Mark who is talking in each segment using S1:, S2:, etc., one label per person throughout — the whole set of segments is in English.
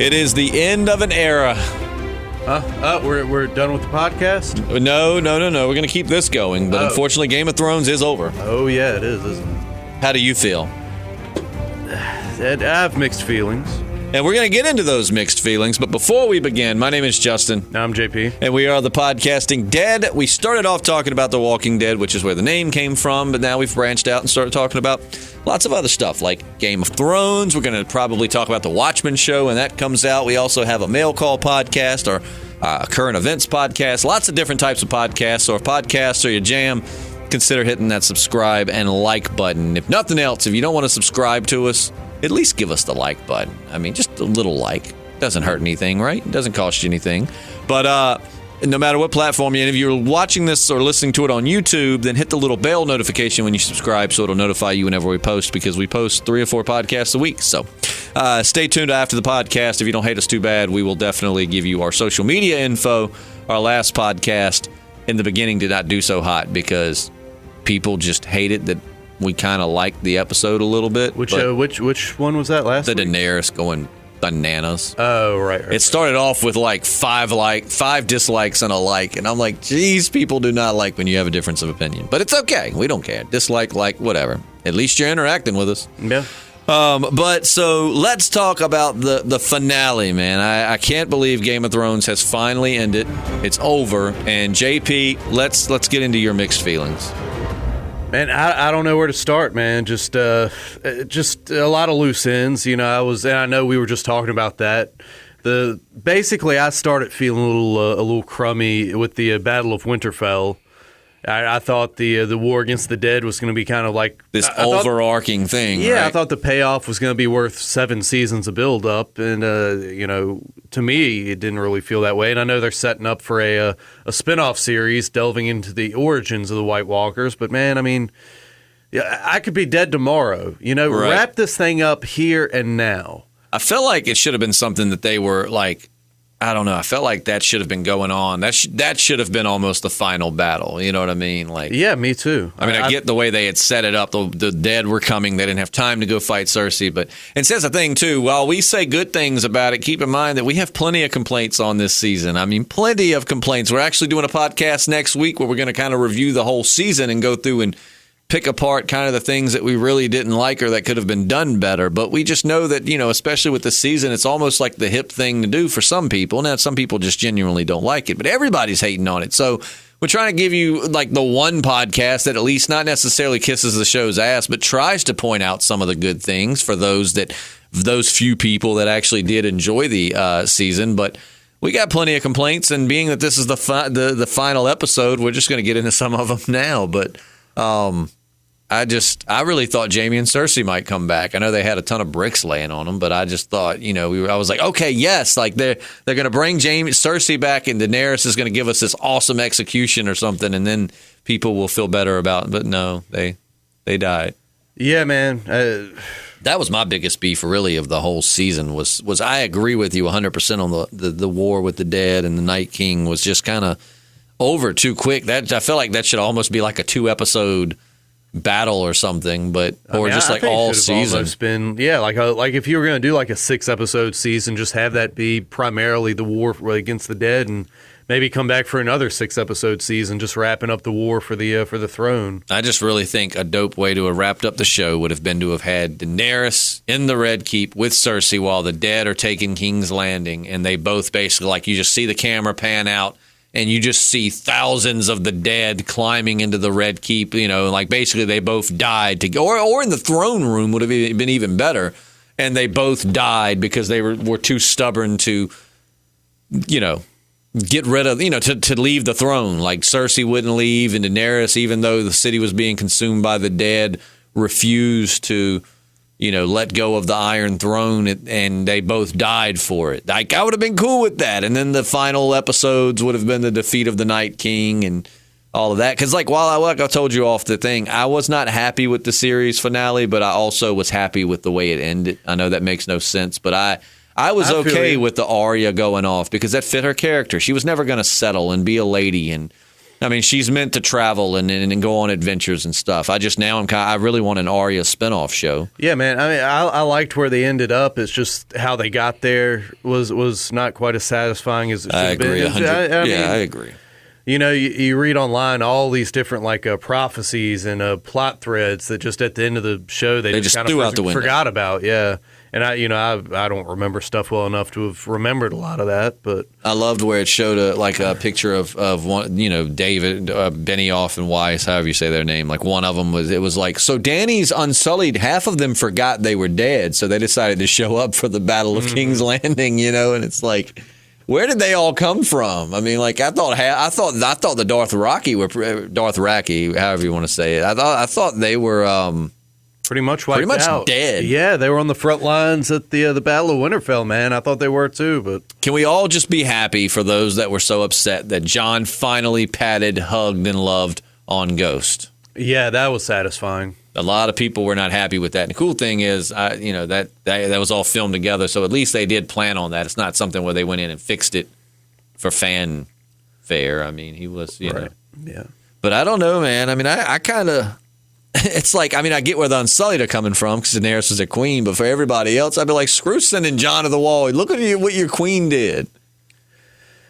S1: It is the end of an era.
S2: We're done with the podcast?
S1: No. We're going to keep this going, but unfortunately, Game of Thrones is over.
S2: Oh, yeah, it is, isn't it?
S1: How do you feel?
S2: I have mixed feelings.
S1: And we're going to get into those mixed feelings, but before we begin, my name is Justin.
S2: I'm JP.
S1: And we are the Podcasting Dead. We started off talking about The Walking Dead, which is where the name came from, but now we've branched out and started talking about lots of other stuff, like Game of Thrones. We're going to probably talk about The Watchmen show, and that comes out. We also have a mail call podcast or a current events podcast, lots of different types of podcasts. So if podcasts are your jam, consider hitting that subscribe and like button. If nothing else, if you don't want to subscribe to us, at least give us the like button. I mean, just a little like. Doesn't hurt anything, right? It doesn't cost you anything. But no matter what platform you're in, if you're watching this or listening to it on YouTube, then hit the little bell notification when you subscribe so it'll notify you whenever we post, because we post 3 or 4 podcasts a week. So stay tuned after the podcast. If you don't hate us too bad, we will definitely give you our social media info. Our last podcast in the beginning did not do so hot because people just hated that we kind of liked the episode a little bit.
S2: Which one was that last
S1: The
S2: week?
S1: Daenerys going bananas.
S2: Oh, right.
S1: It started off with like 5 dislikes and a like, and I'm like, geez, people do not like when you have a difference of opinion. But it's okay. We don't care. Dislike, like, whatever. At least you're interacting with us.
S2: Yeah.
S1: But so let's talk about the finale, man. I can't believe Game of Thrones has finally ended. It's over. And JP, let's get into your mixed feelings.
S2: Man, I don't know where to start, man. Just a lot of loose ends. You know, I know we were just talking about that. Basically, I started feeling a little crummy with the Battle of Winterfell. I thought the war against the dead was going to be kind of like
S1: this overarching thing.
S2: Yeah,
S1: right?
S2: I thought the payoff was going to be worth 7 seasons of build up, and to me, it didn't really feel that way. And I know they're setting up for a spinoff series delving into the origins of the White Walkers. But man, I mean, yeah, I could be dead tomorrow. You know,
S1: right.
S2: Wrap this thing up here and now.
S1: I feel like it should have been something that they were like. I don't know. I felt like that should have been going on. That should have been almost the final battle. You know what I mean? Like,
S2: yeah, me too.
S1: I mean, I get the way they had set it up. The dead were coming. They didn't have time to go fight Cersei. But and says the thing too. While we say good things about it, keep in mind that we have plenty of complaints on this season. I mean, plenty of complaints. We're actually doing a podcast next week where we're going to kind of review the whole season and go through and pick apart kind of the things that we really didn't like or that could have been done better. But we just know that, you know, especially with the season, it's almost like the hip thing to do for some people. Now, some people just genuinely don't like it, but everybody's hating on it. So we're trying to give you like the one podcast that at least not necessarily kisses the show's ass, but tries to point out some of the good things for those few people that actually did enjoy the season. But we got plenty of complaints, and being that this is the final episode, we're just going to get into some of them now. But I really thought Jaime and Cersei might come back. I know they had a ton of bricks laying on them, but I just thought, you know, I was like, okay, yes, like they're going to bring Cersei back, and Daenerys is going to give us this awesome execution or something, and then people will feel better about it. But no, they died.
S2: Yeah, man.
S1: That was my biggest beef, really, of the whole season. Was I agree with you 100% on the war with the dead, and the Night King was just kind of over too quick. That I feel like that should almost be like a 2-episode battle or something, but or just like all season.
S2: Almost been, yeah, like if you were going to do like a 6-episode season, just have that be primarily the war against the dead, and maybe come back for another 6-episode season, just wrapping up the war for the throne.
S1: I just really think a dope way to have wrapped up the show would have been to have had Daenerys in the Red Keep with Cersei while the dead are taking King's Landing, and they both basically, like, you just see the camera pan out, and you just see thousands of the dead climbing into the Red Keep, you know, like basically they both died or in the throne room would have been even better. And they both died because they were too stubborn to, you know, get rid of, you know, to leave the throne. Like Cersei wouldn't leave, and Daenerys, even though the city was being consumed by the dead, refused to, you know, let go of the Iron Throne, and they both died for it. Like, I would have been cool with that. And then the final episodes would have been the defeat of the Night King and all of that. Because, like I told you off the thing, I was not happy with the series finale, but I also was happy with the way it ended. I know that makes no sense, but I was okay with the Arya going off because that fit her character. She was never going to settle and be a lady and I mean, she's meant to travel and go on adventures and stuff. I really want an Arya spinoff show.
S2: Yeah, man. I mean, I liked where they ended up. It's just how they got there was not quite as satisfying as it should have been.
S1: I agree.
S2: You know, you read online all these different prophecies and plot threads that just at the end of the show they just kind
S1: threw out the window.
S2: Forgot about. Yeah. And I don't remember stuff well enough to have remembered a lot of that, but
S1: I loved where it showed a picture of one, David, Benioff and Weiss, however you say their name. Like one of them was like, so Dany's Unsullied. Half of them forgot they were dead, so they decided to show up for the Battle of King's Landing. And it's like, where did they all come from? I mean, like I thought the Dothraki, however you want to say it. I thought they were.
S2: Pretty much wiped out.
S1: Dead.
S2: Yeah, they were on the front lines at the Battle of Winterfell, man. I thought they were too, but
S1: can we all just be happy for those that were so upset that Jon finally patted, hugged, and loved on Ghost?
S2: Yeah, that was satisfying.
S1: A lot of people were not happy with that. And the cool thing is, that was all filmed together, so at least they did plan on that. It's not something where they went in and fixed it for fanfare. I mean, he was,
S2: right. Yeah.
S1: But I don't know, man. I mean, I kind of. It's like, I mean, I get where the Unsullied are coming from because Daenerys is a queen, but for everybody else, I'd be like, screw sending Jon to the wall. Look at what your queen did.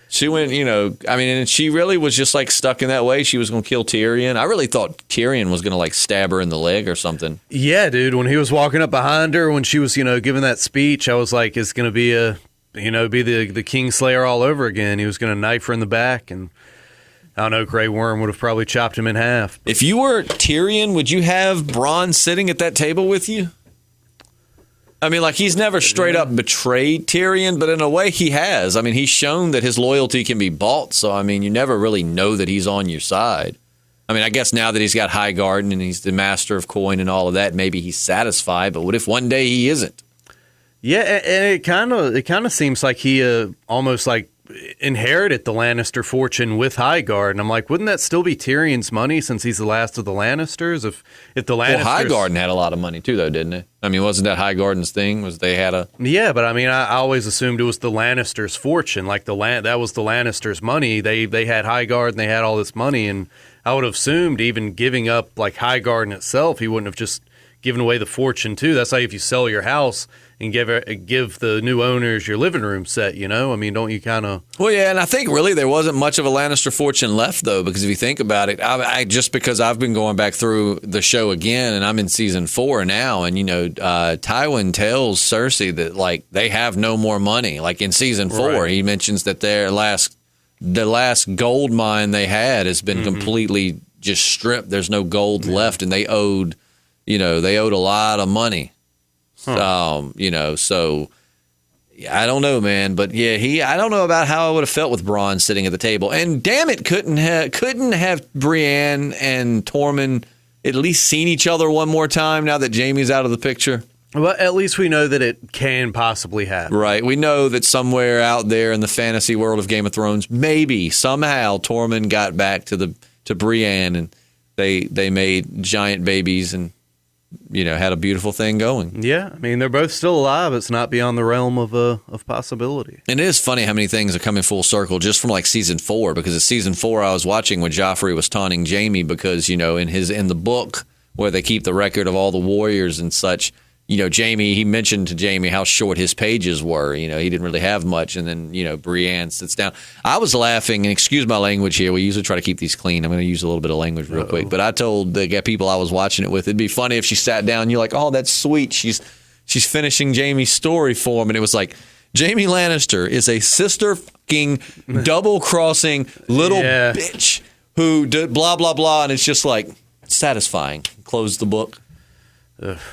S1: She went, and she really was just like stuck in that way. She was going to kill Tyrion. I really thought Tyrion was going to like stab her in the leg or something.
S2: Yeah, dude. When he was walking up behind her, when she was, giving that speech, I was like, it's going to be be the Kingslayer all over again. He was going to knife her in the back and. I don't know, Grey Worm would have probably chopped him in half.
S1: If you were Tyrion, would you have Bronn sitting at that table with you? I mean, like, he's never straight up betrayed Tyrion, but in a way he has. I mean, he's shown that his loyalty can be bought, so, I mean, you never really know that he's on your side. I mean, I guess now that he's got Highgarden and he's the master of coin and all of that, maybe he's satisfied, but what if one day he isn't?
S2: Yeah, and it kind of seems like he almost like inherited the Lannister fortune with Highgarden. I'm like, wouldn't that still be Tyrion's money since he's the last of the Lannisters? If the Lannisters,
S1: well, Highgarden had a lot of money too, though, didn't it? I mean, wasn't that Highgarden's thing?
S2: Yeah, but I mean, I always assumed it was the Lannisters' fortune. Like that was the Lannisters' money. They had Highgarden, they had all this money, and I would have assumed even giving up like Highgarden itself, he wouldn't have just given away the fortune too. That's like if you sell your house and give the new owners your living room set, I mean, don't you kind of...
S1: Well, yeah, and I think really there wasn't much of a Lannister fortune left, though, because if you think about it, I just because I've been going back through the show again, and I'm in season 4 now, and, Tywin tells Cersei that, like, they have no more money. Like, in season 4, right. He mentions that the last gold mine they had has been completely just stripped. There's no gold left, and they owed a lot of money. Huh. So I don't know, man, but yeah, I don't know about how I would have felt with Bronn sitting at the table. And damn it, couldn't have Brienne and Tormund at least seen each other one more time now that Jaime's out of the picture?
S2: Well, at least we know that it can possibly happen.
S1: Right. We know that somewhere out there in the fantasy world of Game of Thrones, maybe somehow Tormund got back to Brienne and they made giant babies and had a beautiful thing going.
S2: Yeah, I mean, they're both still alive. It's not beyond the realm of possibility.
S1: And it is funny how many things are coming full circle just from like season 4, because at season 4 I was watching when Joffrey was taunting Jaime because, in the book where they keep the record of all the warriors and such, he mentioned to Jaime how short his pages were. He didn't really have much. And then, Brienne sits down. I was laughing, and excuse my language here. We usually try to keep these clean. I'm going to use a little bit of language real quick. But I told the people I was watching it with, it'd be funny if she sat down and you're like, oh, that's sweet. She's finishing Jaime's story for him. And it was like, Jaime Lannister is a sister fucking double-crossing little bitch who did blah, blah, blah. And it's just like satisfying. Close the book.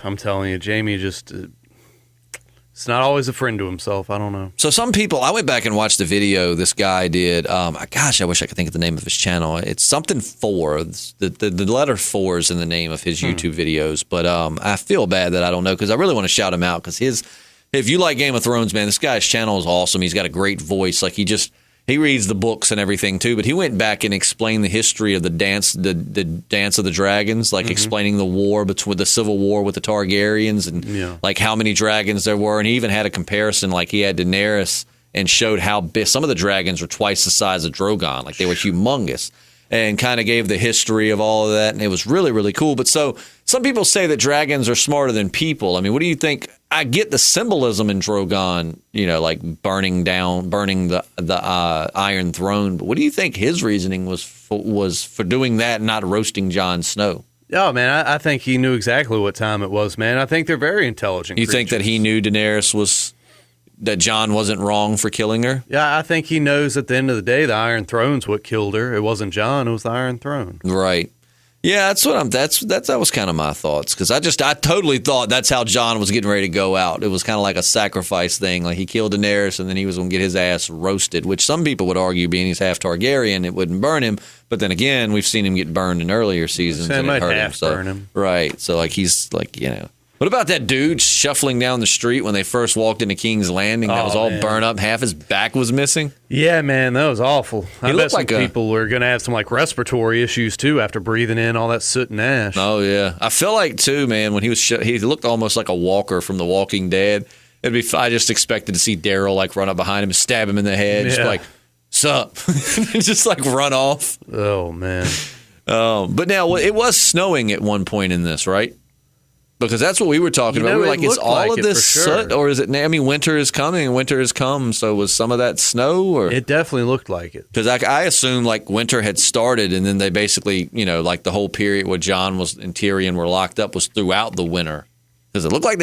S2: I'm telling you, Jaime just... it's not always a friend to himself. I don't know.
S1: So some people... I went back and watched the video this guy did. Gosh, I wish I could think of the name of his channel. It's something 4. The letter 4 is in the name of his YouTube videos. But I feel bad that I don't know, because I really want to shout him out, because if you like Game of Thrones, man, this guy's channel is awesome. He's got a great voice. Like, he reads the books and everything too, but he went back and explained the history of the dance of the dragons, like explaining the war between the civil war with the Targaryens and like how many dragons there were. And he even had a comparison, like he had Daenerys and showed how big some of the dragons were twice the size of Drogon, like they were humongous. and kind of gave the history of all of that, and it was really, really cool. But so some people say that dragons are smarter than people. I mean, what do you think? I get the symbolism in Drogon, like burning the Iron Throne. But what do you think his reasoning was for doing that and not roasting Jon Snow?
S2: Oh, man, I think he knew exactly what time it was, man. I think they're very intelligent creatures.
S1: Think that he knew that Jon wasn't wrong for killing her?
S2: Yeah, I think he knows at the end of the day the Iron Throne's what killed her. It wasn't Jon, it was the Iron Throne.
S1: Right. Yeah, that was kind of my thoughts, because I totally thought that's how Jon was getting ready to go out. It was kind of like a sacrifice thing. Like, he killed Daenerys and then he was going to get his ass roasted, which some people would argue, being he's half Targaryen, it wouldn't burn him. But then again, we've seen him get burned in earlier seasons.
S2: It might
S1: hurt
S2: half
S1: him,
S2: burn him.
S1: Right. So like he's like, What about that dude shuffling down the street when they first walked into King's Landing? That was all burned up. Half his back was missing.
S2: Yeah, man, that was awful. I bet some
S1: like
S2: people are going to have some respiratory issues too after breathing in all that soot and ash.
S1: Oh yeah, I feel like too, man. When he looked almost like a walker from The Walking Dead. I just expected to see Daryl run up behind him and stab him in the head, just like, "Sup," just run off.
S2: Oh man.
S1: But now it was snowing at one point in this, right? Because that's what we were talking about. We were like, is all of this soot, or is it? I mean, winter is coming, and winter has come. So was some of that snow, or
S2: it definitely looked like it?
S1: Because I assumed winter had started, and then they basically, the whole period where Jon and Tyrion were locked up was throughout the winter. Because it looked like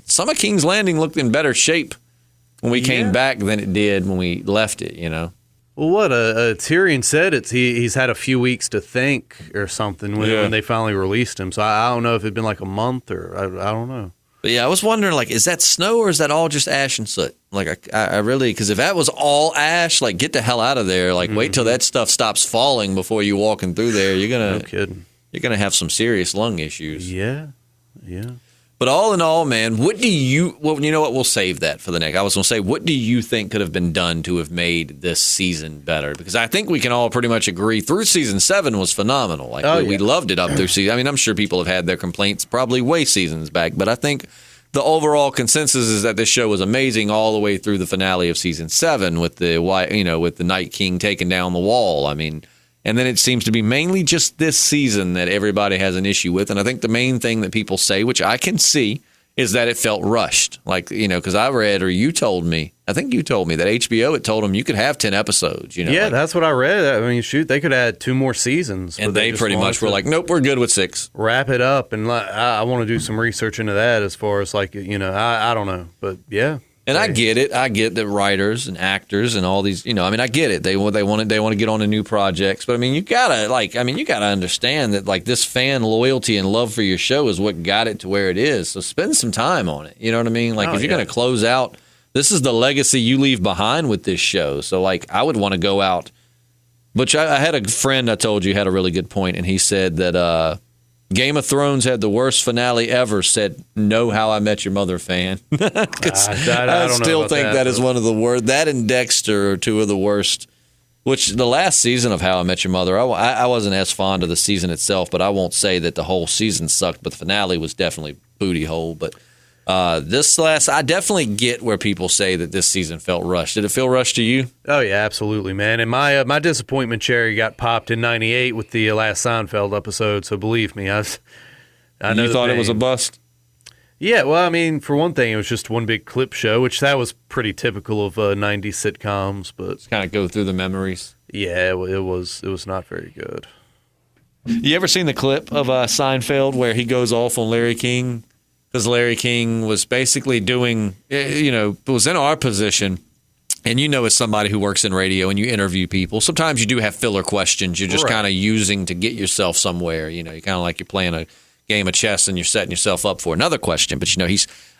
S1: some of King's Landing looked in better shape when we came back than it did when we left it.
S2: Well, what Tyrion said, he's had a few weeks to think or something when they finally released him. So I don't know if it'd been a month or I don't know.
S1: But yeah, I was wondering, is that snow or is that all just ash and soot? I really, because if that was all ash, get the hell out of there. Wait till that stuff stops falling before you walking through there.
S2: No kidding.
S1: You're gonna have some serious lung issues.
S2: Yeah.
S1: But all in all, man, what do you? Well, you know what? We'll save that for the next. I was going to say, what do you think could have been done to have made this season better? Because I think we can all pretty much agree through season 7 was phenomenal. We loved it up through season. I mean, I'm sure people have had their complaints probably way seasons back, but I think the overall consensus is that this show was amazing all the way through the finale of season 7 with the Night King taking down the wall. I mean. And then it seems to be mainly just this season that everybody has an issue with. And I think the main thing that people say, which I can see, is that it felt rushed. Because I read, or you told me, I think you told me that HBO had told them you could have 10 episodes.
S2: Yeah, that's what I read. I mean, shoot, they could add 2 more seasons.
S1: And they pretty much were like, nope, we're good with 6.
S2: Wrap it up. And I want to do some research into that as far as I don't know. But yeah.
S1: And I get it. I get that writers and actors and all these, I get it. They want to get on to new projects. But I mean, you gotta understand that this fan loyalty and love for your show is what got it to where it is. So spend some time on it. You know what I mean? If you're gonna close out, this is the legacy you leave behind with this show. So I would want to go out. Which I had a friend I told you had a really good point, and he said that Game of Thrones had the worst finale ever, said no How I Met Your Mother fan. I still think that is one of the worst. That and Dexter are 2 of the worst. Which the last season of How I Met Your Mother, I wasn't as fond of the season itself, but I won't say that the whole season sucked, but the finale was definitely booty hole. But I definitely get where people say that this season felt rushed. Did it feel rushed to you?
S2: Oh yeah, absolutely, man. And my disappointment cherry got popped in '98 with the last Seinfeld episode. So believe me, I know
S1: you thought it was a bust.
S2: Yeah, well, I mean, for one thing, it was just one big clip show, which that was pretty typical of '90s sitcoms. But
S1: just kind of go through the memories.
S2: Yeah, it was not very good.
S1: You ever seen the clip of Seinfeld where he goes off on Larry King? Because Larry King was basically doing, was in our position. And as somebody who works in radio and you interview people, sometimes you do have filler questions you're just kind of using to get yourself somewhere. You're kind of like you're playing a game of chess and you're setting yourself up for another question. But,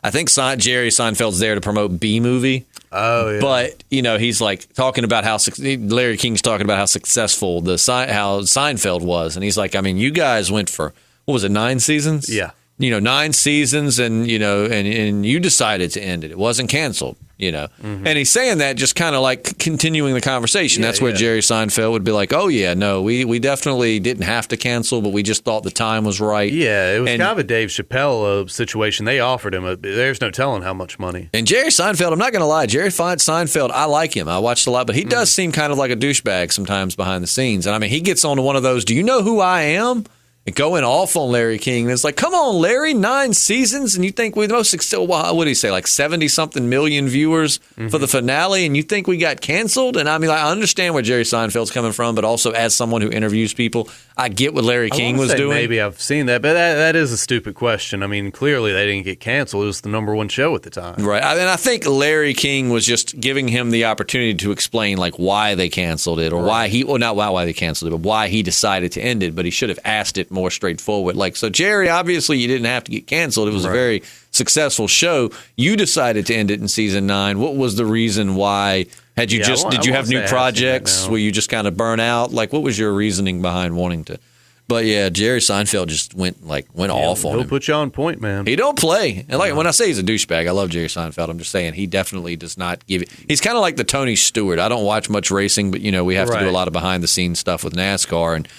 S1: I think Jerry Seinfeld's there to promote B-Movie.
S2: Oh, yeah.
S1: But, he's talking about Larry King's talking about how successful how Seinfeld was. And he's like, I mean, you guys went for, 9 seasons?
S2: Yeah.
S1: 9 seasons and you decided to end it. It wasn't canceled. And he's saying that just kind of like continuing the conversation. That's where Jerry Seinfeld would be like, oh, yeah, no, we definitely didn't have to cancel, but we just thought the time was right.
S2: Yeah, it was kind of a Dave Chappelle situation. They offered him, there's no telling how much money.
S1: And Jerry Seinfeld, I'm not going to lie, Jerry Seinfeld, I like him. I watched a lot, but he does seem kind of like a douchebag sometimes behind the scenes. And I mean, he gets on to one of those, do you know who I am? And going off on Larry King. And it's like, come on, Larry, 9 seasons, and you think we're the most still, what did he say, like 70-something million viewers for the finale, and you think we got canceled? And I mean, I understand where Jerry Seinfeld's coming from, but also as someone who interviews people, I get what Larry King was doing.
S2: Maybe I've seen that, but that is a stupid question. I mean, clearly they didn't get canceled. It was the #1 show at the time.
S1: Right. And I think Larry King was just giving him the opportunity to explain like why they canceled it, or why he, well, not why they canceled it, but why he decided to end it. But he should have asked it more straightforward. Like, so Jerry, obviously you didn't have to get canceled. It was a very successful show. You decided to end it in season 9. What was the reason why? Did you have new projects? Were you just kind of burn out? Like, what was your reasoning behind wanting to? But yeah, Jerry Seinfeld just went off on him.
S2: He'll put you on point, man.
S1: He don't play. And like when I say he's a douchebag, I love Jerry Seinfeld. I'm just saying he definitely does not give it. He's kind of like the Tony Stewart. I don't watch much racing, but we have to do a lot of behind the scenes stuff with NASCAR. And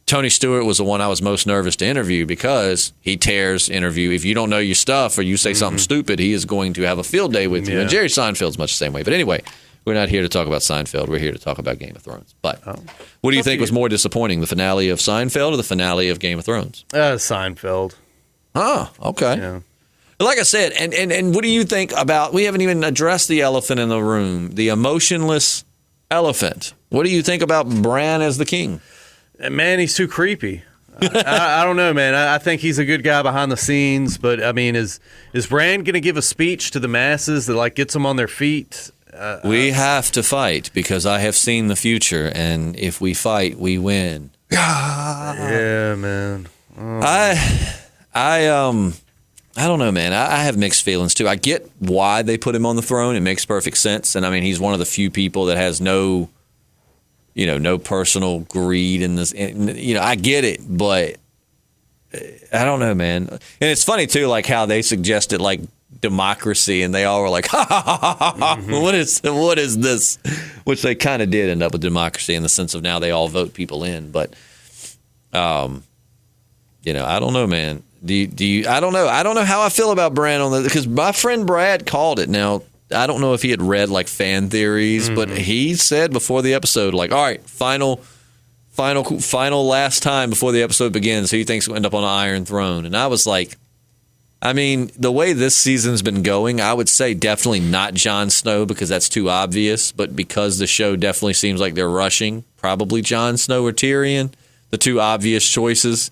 S1: Tony Stewart was the one I was most nervous to interview because he tears interview. If you don't know your stuff or you say something stupid, he is going to have a field day with you. And Jerry Seinfeld's much the same way. But anyway, we're not here to talk about Seinfeld. We're here to talk about Game of Thrones. But what do you think was more disappointing, the finale of Seinfeld or the finale of Game of Thrones?
S2: Seinfeld.
S1: Oh, okay.
S2: Yeah.
S1: Like I said, and what do you think about, we haven't even addressed the elephant in the room, the emotionless elephant. What do you think about Bran as the king?
S2: Man, he's too creepy. I don't know, man. I think he's a good guy behind the scenes, but I mean, is Bran going to give a speech to the masses that like gets them on their feet?
S1: We have to fight because I have seen the future, and if we fight, we win.
S2: Yeah, man.
S1: I don't know, man. I have mixed feelings too. I get why they put him on the throne. It makes perfect sense, and I mean, he's one of the few people that has no personal greed in this. I get it, but I don't know, man. And it's funny too, like how they suggested like democracy, and they all were like, ha ha ha ha ha. What is this? Which they kind of did end up with democracy in the sense of now they all vote people in. But, I don't know, man. Do you? I don't know. I don't know how I feel about Bran on because my friend Brad called it. Now I don't know if he had read like fan theories, but he said before the episode, like, all right, final last time before the episode begins, who he thinks will end up on an Iron Throne. And I was like, I mean, the way this season's been going, I would say definitely not Jon Snow because that's too obvious. But because the show definitely seems like they're rushing, probably Jon Snow or Tyrion, the two obvious choices.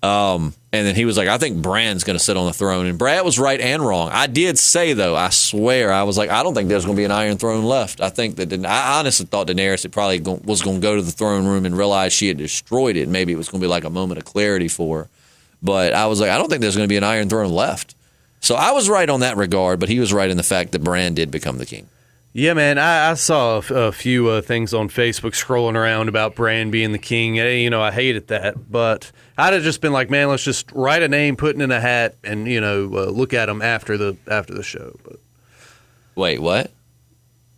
S1: And then he was like, I think Bran's going to sit on the throne. And Brad was right and wrong. I did say, though, I swear, I was like, I don't think there's going to be an Iron Throne left. I think that I honestly thought Daenerys was going to go to the throne room and realize she had destroyed it. Maybe it was going to be like a moment of clarity for her. But I was like, I don't think there's going to be an Iron Throne left. So I was right on that regard, but he was right in the fact that Bran did become the king.
S2: Yeah, man, I saw a few things on Facebook scrolling around about Bran being the king. I hated that, but I'd have just been like, man, let's just write a name, put it in a hat, and look at him after the show. But
S1: wait, what?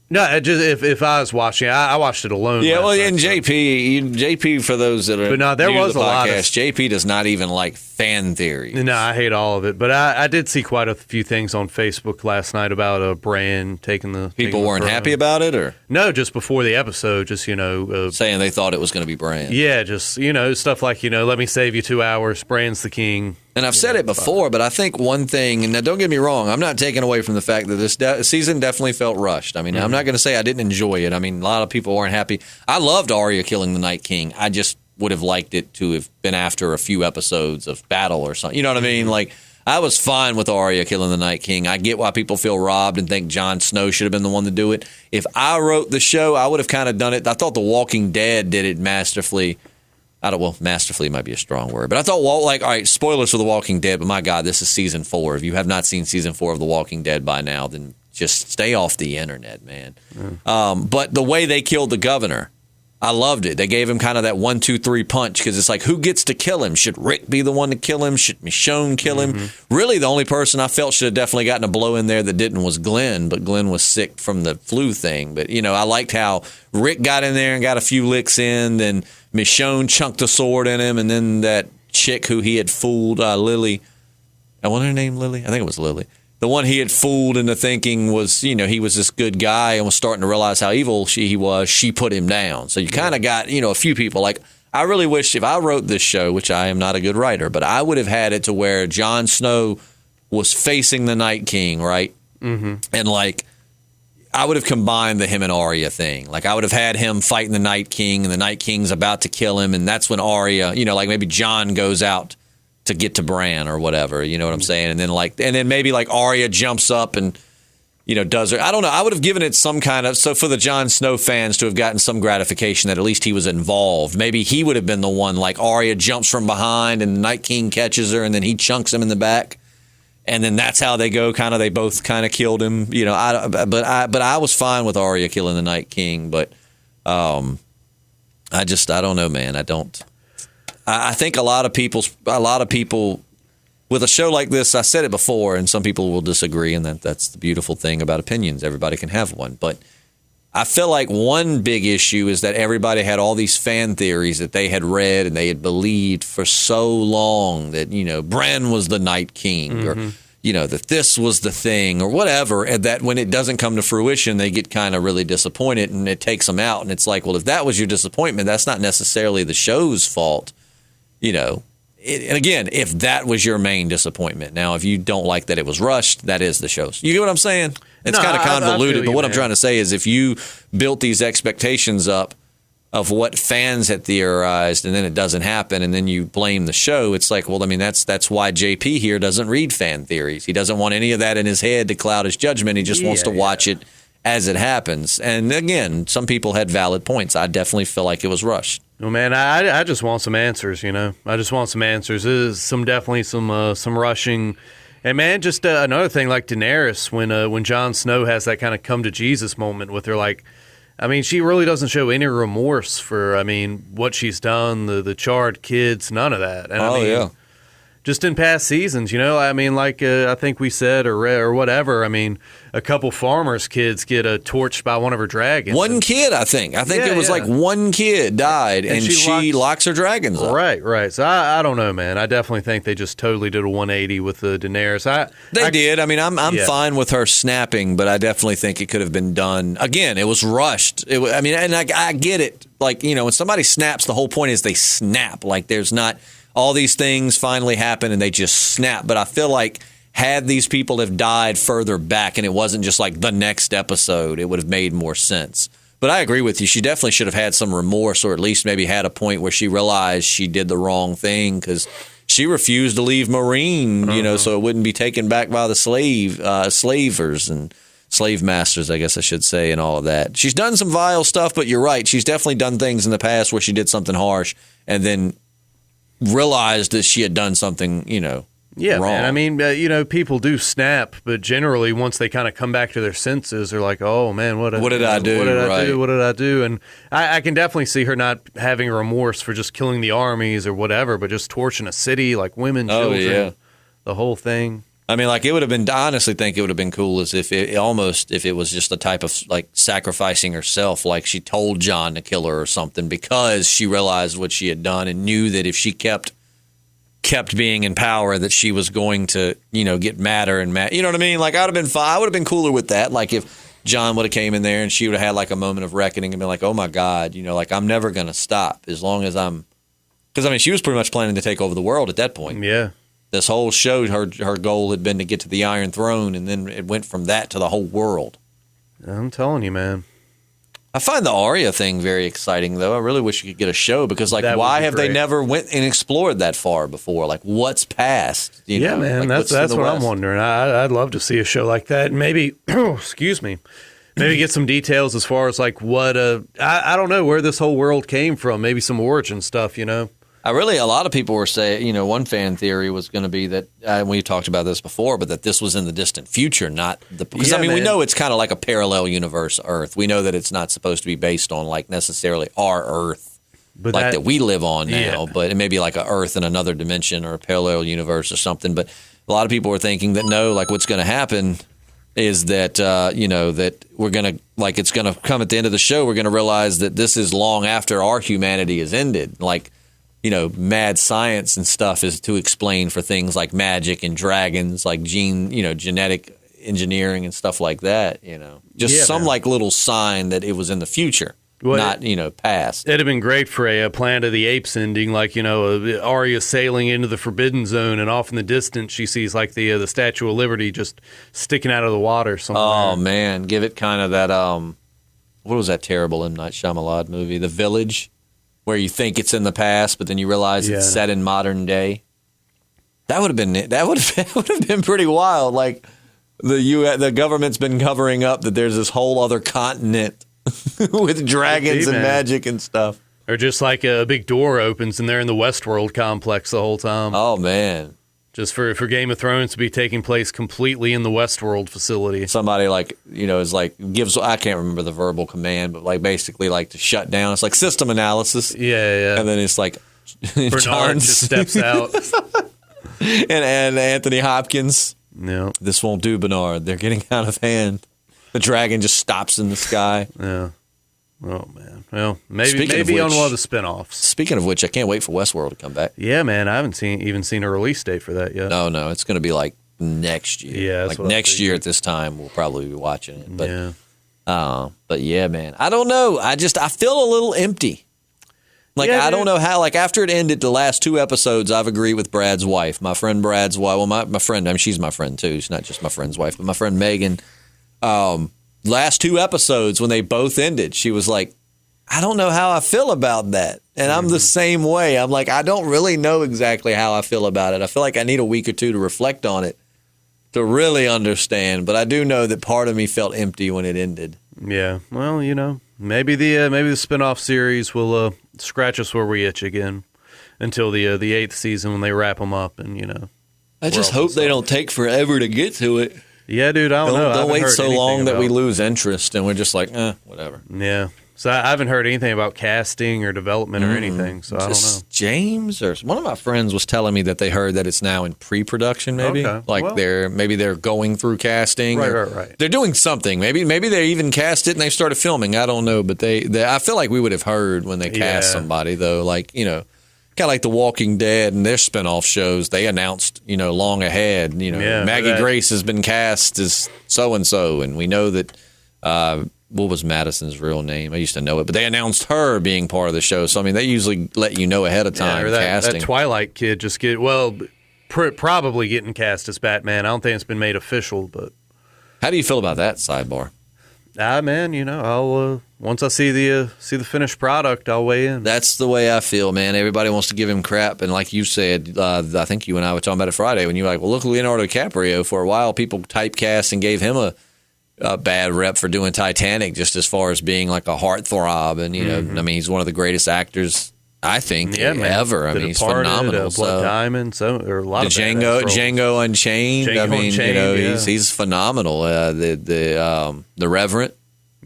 S2: No, just if I was watching, I watched it alone.
S1: Yeah, well, and JP for those that are
S2: but no, there
S1: new
S2: was
S1: to the
S2: a lot
S1: podcast, JP does not even like fan theory.
S2: No, I hate all of it. But I did see quite a few things on Facebook last night about Bran taking the
S1: people weren't happy about it, or
S2: no, just before the episode, just
S1: saying they thought it was going to be Bran.
S2: Yeah, just stuff like let me save you 2 hours. Bran's the king.
S1: And I've said it before, but I think one thing, and now don't get me wrong, I'm not taking away from the fact that this season definitely felt rushed. I mean, I'm not going to say I didn't enjoy it. I mean, a lot of people weren't happy. I loved Arya killing the Night King. I just would have liked it to have been after a few episodes of battle or something. You know what I mean? Like, I was fine with Arya killing the Night King. I get why people feel robbed and think Jon Snow should have been the one to do it. If I wrote the show, I would have kind of done it. I thought The Walking Dead did it masterfully. Masterfully might be a strong word, but I thought, all right, spoilers for The Walking Dead, but my God, this is season 4. If you have not seen season 4 of The Walking Dead by now, then just stay off the internet, man. But the way they killed the governor, I loved it. They gave him kind of that 1, 2, 3 punch because it's like, who gets to kill him? Should Rick be the one to kill him? Should Michonne kill him? Really, the only person I felt should have definitely gotten a blow in there that didn't was Glenn, but Glenn was sick from the flu thing. But, I liked how Rick got in there and got a few licks in, then Michonne chunked a sword in him, and then that chick who he had fooled, Lily. I want her name Lily? I think it was Lily. The one he had fooled into thinking was, he was this good guy and was starting to realize how evil he was. She put him down. So you kind of got, a few people. Like, I really wish if I wrote this show, which I am not a good writer, but I would have had it to where Jon Snow was facing the Night King, right? Mm-hmm. And, I would have combined the him and Arya thing. Like, I would have had him fighting the Night King, and the Night King's about to kill him, and that's when Arya, maybe Jon goes out to get to Bran or whatever, you know what I'm saying? And then maybe Arya jumps up and, does her. I don't know. I would have given it some kind of, so for the Jon Snow fans to have gotten some gratification that at least he was involved. Maybe he would have been the one, Arya jumps from behind and the Night King catches her and then he chunks him in the back. And then that's how they go. They both kind of killed him, but I was fine with Arya killing the Night King, but I don't know, man. I think a lot of people with a show like this, I said it before, and some people will disagree, and that's the beautiful thing about opinions. Everybody can have one. But I feel like one big issue is that everybody had all these fan theories that they had read and they had believed for so long that, Bran was the Night King or, that this was the thing or whatever, and that when it doesn't come to fruition, they get kind of really disappointed and it takes them out. And it's like, well, if that was your disappointment, that's not necessarily the show's fault. And again, if that was your main disappointment. Now, if you don't like that it was rushed, that is the show's. You get what I'm saying? It's kind of convoluted, but what I'm trying to say is if you built these expectations up of what fans had theorized and then it doesn't happen and then you blame the show, it's like, well, I mean, that's why JP here doesn't read fan theories. He doesn't want any of that in his head to cloud his judgment. He just wants to watch it as it happens. And again, some people had valid points. I definitely feel like it was rushed.
S2: Well, man, I just want some answers, I just want some answers. There's definitely some rushing. And, man, just another thing, like Daenerys, when Jon Snow has that kind of come-to-Jesus moment with her, she really doesn't show any remorse for, what she's done, the charred kids, none of that. And,
S1: yeah.
S2: Just in past seasons, I think we said or whatever, a couple farmers' kids get torched by one of her dragons.
S1: One kid, I think. It was one kid died, and she locks her dragons up.
S2: Right. So I don't know, man. I definitely think they just totally did a 180 with the Daenerys.
S1: They did. I'm fine with her snapping, but I definitely think it could have been done. Again, it was rushed. I get it. When somebody snaps, the whole point is they snap. There's not all these things finally happen and they just snap. But I feel like had these people have died further back and it wasn't just the next episode, it would have made more sense. But I agree with you. She definitely should have had some remorse or at least maybe had a point where she realized she did the wrong thing because she refused to leave Marine, so it wouldn't be taken back by the slavers and slave masters, I guess I should say, and all of that. She's done some vile stuff, but you're right. She's definitely done things in the past where she did something harsh and then realized that she had done something, wrong.
S2: Man. People do snap, but generally once they kind of come back to their senses, they're like, oh, man, what did I do? What did I do? And I can definitely see her not having remorse for just killing the armies or whatever, but just torching a city, women, children, the whole thing.
S1: It would have been, I honestly think it would have been cool as if it was just a type of sacrificing herself, she told Jon to kill her or something because she realized what she had done and knew that if she kept being in power that she was going to, get madder and mad. You know what I mean? I would have been cooler with that. If Jon would have came in there and she would have had a moment of reckoning and been like, oh my God, I'm never going to stop as long as because she was pretty much planning to take over the world at that point.
S2: Yeah.
S1: This whole show, her goal had been to get to the Iron Throne, and then it went from that to the whole world.
S2: I'm telling you, man.
S1: I find the Arya thing very exciting, though. I really wish you could get a show because, why have they never went and explored that far before? What's past?
S2: Man, that's what I'm wondering. I'd love to see a show like that, and maybe, excuse me, maybe get some details as far as what I don't know where this whole world came from. Maybe some origin stuff,
S1: A lot of people were saying, one fan theory was going to be that, we talked about this before, but that this was in the distant future, not because we know it's kind of like a parallel universe Earth. We know that it's not supposed to be based on like necessarily our Earth, but that we live on now, but it may be like a Earth in another dimension or a parallel universe or something. But a lot of people were thinking that no, like what's going to happen is that, that we're going to, like it's going to come at the end of the show, we're going to realize that this is long after our humanity has ended. Like, mad science and stuff is to explain for things like magic and dragons, like genetic engineering and stuff like that, some like little sign that it was in the future, not, past.
S2: It'd have been great for a Planet of the Apes ending, like, Arya sailing into the Forbidden Zone and off in the distance she sees like the Statue of Liberty just sticking out of the water somewhere.
S1: Oh, man. Give it kind of that, what was that terrible M. Night Shyamalan movie? The Village? Where you think it's in the past, but then you realize it's set in modern day. That would have been pretty wild. Like the government's been covering up that there's this whole other continent with dragons and magic and stuff.
S2: Or just like a big door opens and they're in the Westworld complex the whole time.
S1: Oh man.
S2: Just for Game of Thrones to be taking place completely in the Westworld facility.
S1: Somebody is gives, I can't remember the verbal command, but like basically like to shut down. It's like system analysis.
S2: Yeah.
S1: And then it's like
S2: Bernard just steps out.
S1: and Anthony Hopkins.
S2: Yeah.
S1: This won't do, Bernard. They're getting out of hand. The dragon just stops in the sky.
S2: Yeah. Oh, man. Well, maybe on one of the spinoffs.
S1: Speaking of which, I can't wait for Westworld to come back.
S2: Yeah, man. I haven't even seen a release date for that yet.
S1: No. It's going to be like next year.
S2: Yeah,
S1: like next year at this time, we'll probably be watching it. But,
S2: but
S1: yeah, man. I don't know. I feel a little empty. Like, I don't know how. Like, after it ended, the last 2 episodes, I've agreed with Brad's wife. My friend Brad's wife. Well, my friend, I mean, she's my friend, too. She's not just my friend's wife, but my friend Megan. Last 2 episodes, when they both ended, she was like, I don't know how I feel about that. And I'm the same way. I'm like, I don't really know exactly how I feel about it. I feel like I need a week or 2 to reflect on it to really understand. But I do know that part of me felt empty when it ended.
S2: Yeah. Well, maybe the spinoff series will scratch us where we itch again until the 8th season when they wrap them up. And,
S1: I just hope they don't take forever to get to it.
S2: Yeah, dude, I don't know.
S1: Don't wait so long that we lose interest and we're just like, whatever.
S2: Yeah. So I haven't heard anything about casting or development or anything, so I don't know.
S1: James or one of my friends was telling me that they heard that it's now in pre-production, maybe.
S2: Okay.
S1: Like they're going through casting.
S2: Right.
S1: They're doing something. Maybe they even cast it and they started filming. I don't know, but they I feel like we would have heard when they cast somebody though, like, kind of like The Walking Dead and their spinoff shows. They announced, long ahead, Maggie Grace has been cast as so-and-so, and we know that what was Madison's real name? I used to know it, but they announced her being part of the show. So, I mean, they usually let you know ahead of time casting.
S2: That Twilight kid probably getting cast as Batman. I don't think it's been made official, but.
S1: How do you feel about that sidebar?
S2: Man, I'll once I see the finished product, I'll weigh in.
S1: That's the way I feel, man. Everybody wants to give him crap, and like you said, I think you and I were talking about it Friday when you were like, well, look, Leonardo DiCaprio. For a while, people typecast and gave him a bad rep for doing Titanic, just as far as being like a heartthrob, and I mean, he's one of the greatest actors I think ever. I mean, he's phenomenal.
S2: Blood Diamond, or a lot of
S1: Django Unchained.
S2: Unchained,
S1: he's phenomenal. The Revenant.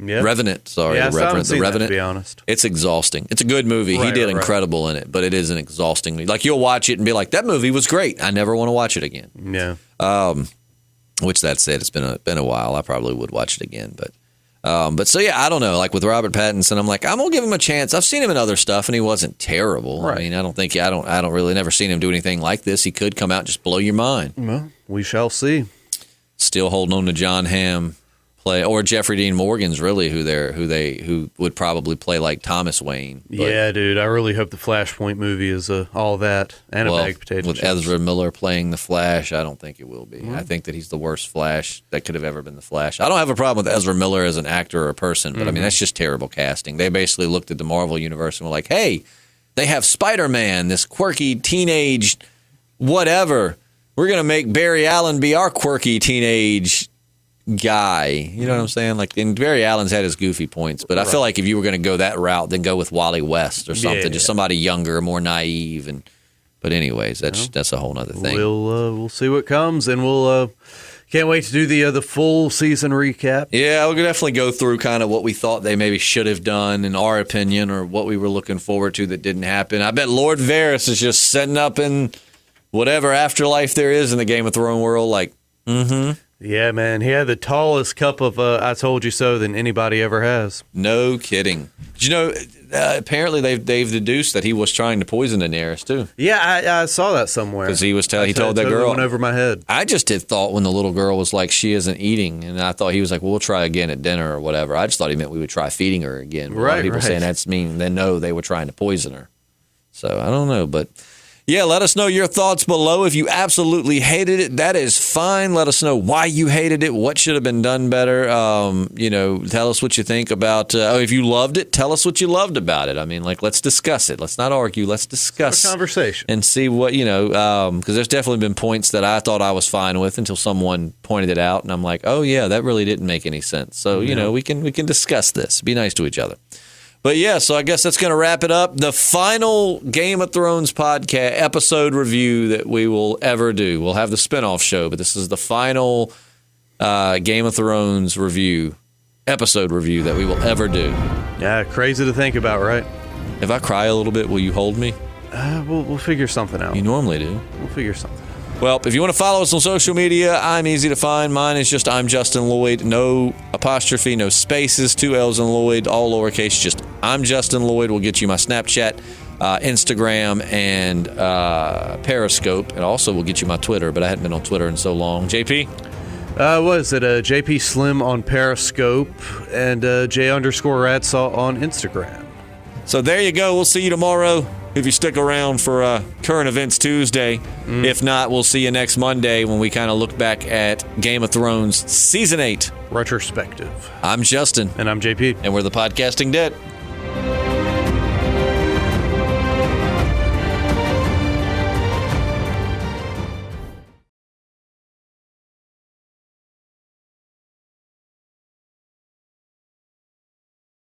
S2: Yeah.
S1: Revenant. Sorry,
S2: the
S1: Revenant. The Revenant.
S2: To be honest,
S1: it's exhausting. It's a good movie. He did incredible in it, but it is an exhausting movie. Like, you'll watch it and be like, that movie was great. I never want to watch it again.
S2: Yeah.
S1: Which, that said, it's been a while. I probably would watch it again, but so yeah, I don't know. Like with Robert Pattinson, I'm like, I'm gonna give him a chance. I've seen him in other stuff, and he wasn't terrible.
S2: Right.
S1: I mean, I don't really never seen him do anything like this. He could come out and just blow your mind.
S2: Well, we shall see.
S1: Still holding on to John Hamm play, or Jeffrey Dean Morgan's really who would probably play like Thomas Wayne. But,
S2: yeah, dude, I really hope the Flashpoint movie is all that and a bag of potato
S1: with
S2: chips.
S1: Ezra Miller playing the Flash, I don't think it will be. I think that he's the worst Flash that could have ever been the Flash. I don't have a problem with Ezra Miller as an actor or a person, but I mean, that's just terrible casting. They basically looked at the Marvel universe and were like, hey, they have Spider-Man, this quirky teenage whatever. We're going to make Barry Allen be our quirky teenage guy. You know what I'm saying? Like, and Barry Allen's had his goofy points, but I feel like if you were going to go that route, then go with Wally West or something, just somebody younger, more naive. But anyways, that's a whole other thing.
S2: We'll see what comes, and we'll can't wait to do the full season recap.
S1: Yeah, we'll definitely go through kind of what we thought they maybe should have done, in our opinion, or what we were looking forward to that didn't happen. I bet Lord Varys is just setting up in whatever afterlife there is in the Game of Thrones world, like,
S2: Yeah, man. He had the tallest cup of I told you so than anybody ever has.
S1: No kidding. Did you know, apparently they've deduced that he was trying to poison Daenerys, too.
S2: Yeah, I saw that somewhere.
S1: Because he told that girl.
S2: Went over my head.
S1: I just had thought when the little girl was like, she isn't eating, and I thought he was like, well, we'll try again at dinner or whatever. I just thought he meant we would try feeding her again. But a lot of people saying that's mean. They know they were trying to poison her. So I don't know, but... yeah, let us know your thoughts below. If you absolutely hated it, that is fine. Let us know why you hated it, what should have been done better. Tell us what you think about. If you loved it, tell us what you loved about it. I mean, like, let's discuss it. Let's not argue. Let's discuss.
S2: Have a conversation
S1: and see what because there's definitely been points that I thought I was fine with until someone pointed it out, and I'm like, oh yeah, that really didn't make any sense. So we can discuss this. Be nice to each other. But yeah, so I guess that's going to wrap it up. The final Game of Thrones podcast episode review that we will ever do. We'll have the spinoff show, but this is the final Game of Thrones episode review that we will ever do.
S2: Yeah, crazy to think about, right?
S1: If I cry a little bit, will you hold me?
S2: We'll figure something out.
S1: You normally do.
S2: We'll figure something out.
S1: Well, if you want to follow us on social media, I'm easy to find. Mine is just I'm Justin Lloyd. No apostrophe, no spaces, 2 L's in Lloyd, all lowercase, just I'm Justin Lloyd. Will get you my Snapchat, Instagram, and Periscope. And also will get you my Twitter, but I hadn't been on Twitter in so long. JP?
S2: Was it JP Slim on Periscope and J_Radsaw on Instagram.
S1: So there you go. We'll see you tomorrow. If you stick around for Current Events Tuesday. If not, we'll see you next Monday when we kind of look back at Game of Thrones Season 8.
S2: Retrospective.
S1: I'm Justin.
S2: And I'm JP.
S1: And we're the Podcasting Dead.